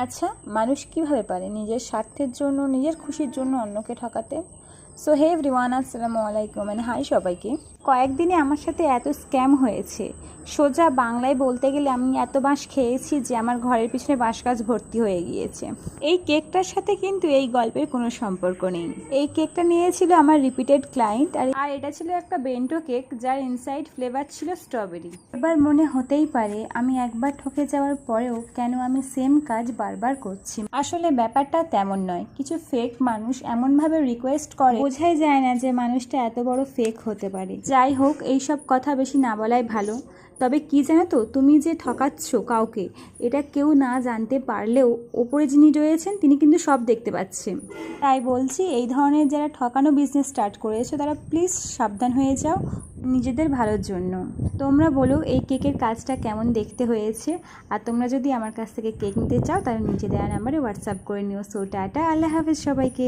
আচ্ছা, মানুষ কিভাবে পারে নিজের স্বার্থের জন্য, নিজের খুশির জন্য অন্যকে ঠকাতে? সো হে এভরিওয়ান, আসসালামু আলাইকুম এন্ড হাই সবাইকে। কয়েকদিনে আমার সাথে এত স্ক্যাম হয়েছে, সোজা বাংলায় বলতে গেলে আমি এত বাঁশ খেয়েছি যে আমার ঘরের পিছনে বাঁশ গাছ ভর্তি হয়ে গিয়েছে। এই কেকটার সাথে কিন্তু এই গল্পের কোনো সম্পর্ক নেই। এই কেকটা নিয়েছিল আমার রিপিটেড ক্লায়েন্ট, আর এটা ছিল একটা বেন্টো কেক যার ইনসাইড ফ্লেভার ছিল স্ট্রবেরি। এবার মনে হতেই পারে আমি একবার ঠকে যাওয়ার পরেও কেন আমি সেম কাজ বারবার করছি। আসলে ব্যাপারটা তেমন নয়, কিছু ফেক মানুষ এমনভাবে রিকোয়েস্ট করে বোঝাই যায় না যে মানুষটা এত বড় ফেক হতে পারে। যাই হোক, এইসব কথা বেশি না বলাই ভালো। তবে কি জানো তো, তুমি যে ঠকাচ্ছ কাউকে, এটা কেউ না জানতে পারলেও ওপরে যিনি রয়েছেন তিনি কিন্তু সব দেখতে পাচ্ছেন। তাই বলছি, এই ধরনের যারা ঠকানো বিজনেস স্টার্ট করেছো তারা প্লিজ সাবধান হয়ে যাও নিজেদের ভালোর জন্য। তোমরা বলো এই কেকের কাজটা কেমন দেখতে হয়েছে। আর তোমরা যদি আমার কাছ থেকে কেক নিতে চাও তাহলে নিচে দেওয়া নাম্বারে হোয়াটসঅ্যাপ করে নিও। সো টাটা, আল্লাহ হাফেজ সবাইকে।